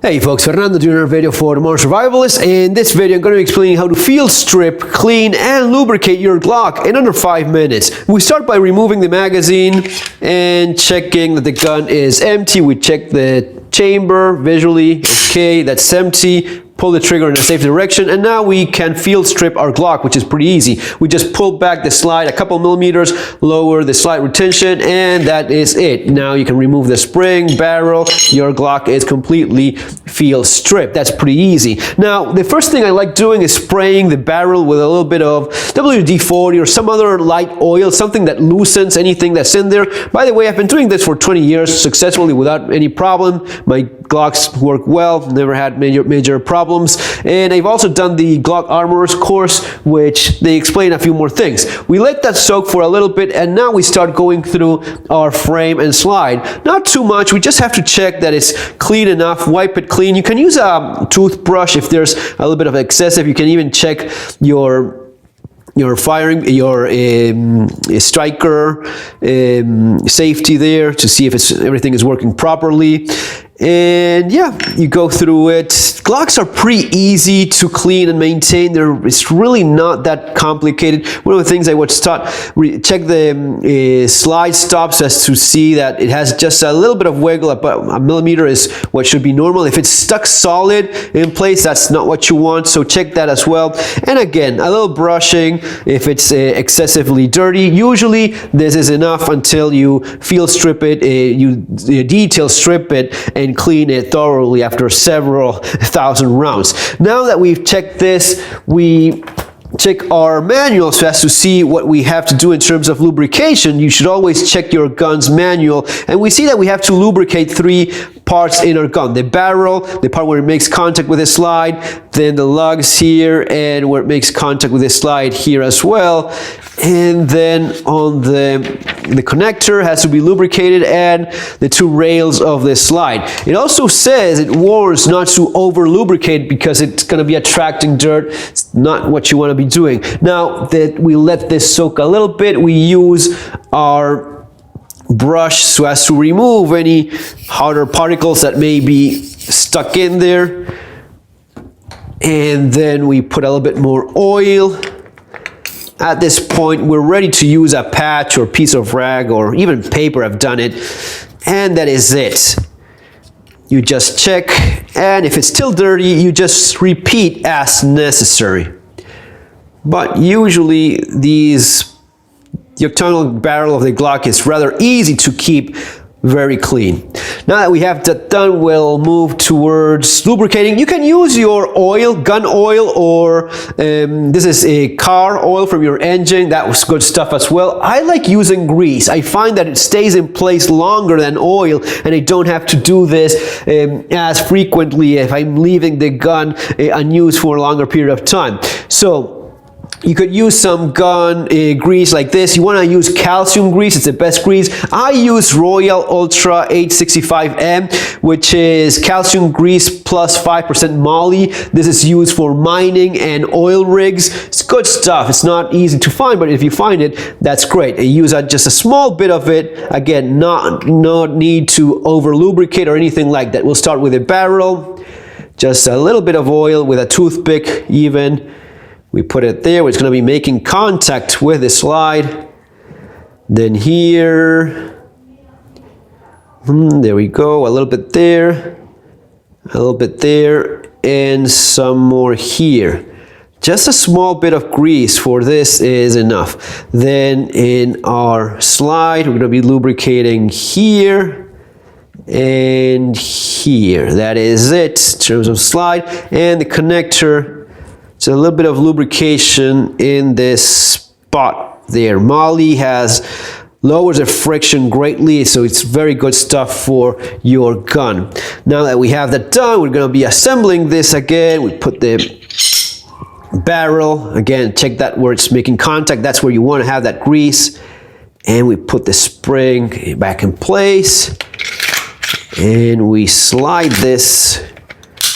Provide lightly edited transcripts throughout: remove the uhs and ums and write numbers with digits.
Hey folks, Fernando doing another video for the Modern Survivalist. In this video I'm going to be explaining how to field strip, clean and lubricate your Glock in under 5 minutes. We start by removing the magazine and checking that the gun is empty. We check the chamber visually. Okay, that's empty. Pull the trigger in a safe direction, and now we can field strip our Glock, which is pretty easy. We just pull back the slide a couple millimeters, lower the slide retention, and that is it. Now you can remove the spring, barrel. Your Glock is completely field stripped. That's pretty easy. Now, the first thing I like doing is spraying the barrel with a little bit of WD-40 or some other light oil, something that loosens anything that's in there. By the way, I've been doing this for 20 years successfully without any problem. My Glocks work well, never had major problems. And I've also done the Glock Armorer's course, which they explain a few more things. We let that soak for a little bit, and now we start going through our frame and slide. Not too much, we just have to check that it's clean enough, wipe it clean. You can use a toothbrush if there's a little bit of excessive. You can even check your firing, your striker safety there to see if everything is working properly. And yeah, you go through it. Glocks are pretty easy to clean and maintain. It's really not that complicated. One of the things I would check the slide stops as to see that it has just a little bit of wiggle. About a millimeter is what should be normal. If it's stuck solid in place, that's not what you want. So check that as well. And again, a little brushing if it's excessively dirty. Usually this is enough until you field strip it, you detail strip it, and clean it thoroughly after several thousand rounds. Now that we've checked this, we check our manual so as to see what we have to do in terms of lubrication. You should always check your gun's manual, and we see that we have to lubricate 3 parts in our gun: the barrel, the part where it makes contact with the slide, then the lugs here, and where it makes contact with the slide here as well, and then on the connector has to be lubricated, and the 2 rails of the slide. It also says, it warns not to over lubricate because it's going to be attracting dirt. It's not what you want to be doing. Now that we let this soak a little bit, we use our brush so as to remove any harder particles that may be stuck in there, and then we put a little bit more oil. At this point, we're ready to use a patch or piece of rag or even paper. I've done it, and that is it. You just check, and if it's still dirty, you just repeat as necessary. But usually the octagonal barrel of the Glock is rather easy to keep very clean. Now that we have that done, we'll move towards lubricating. You can use your oil, gun oil, or this is a car oil from your engine. That was good stuff as well. I like using grease. I find that it stays in place longer than oil, and I don't have to do this as frequently if I'm leaving the gun unused for a longer period of time. So you could use some gun grease like this. You want to use calcium grease. It's the best grease. I use Royal Ultra 865M, which is calcium grease plus 5% moly. This is used for mining and oil rigs. It's good stuff. It's not easy to find, but if you find it, that's great. I use just a small bit of it. Again, no need to over lubricate or anything like that. We'll start with a barrel. Just a little bit of oil with a toothpick even. We put it there, it's going to be making contact with the slide. Then here, there we go, a little bit there, a little bit there, and some more here. Just a small bit of grease for this is enough. Then in our slide, we're going to be lubricating here and here. That is it in terms of slide. And the connector, so a little bit of lubrication in this spot there. Moly lowers the friction greatly, so it's very good stuff for your gun. Now that we have that done, we're going to be assembling this again. We put the barrel, again, check that where it's making contact. That's where you want to have that grease. And we put the spring back in place. And we slide this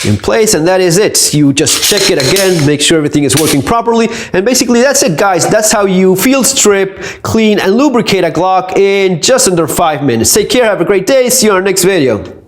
in place, and that is it. You just check it again, make sure everything is working properly, and basically that's it, guys. That's how you field strip, clean, and lubricate a Glock in just under 5 minutes. Take care, have a great day, see you on our next video.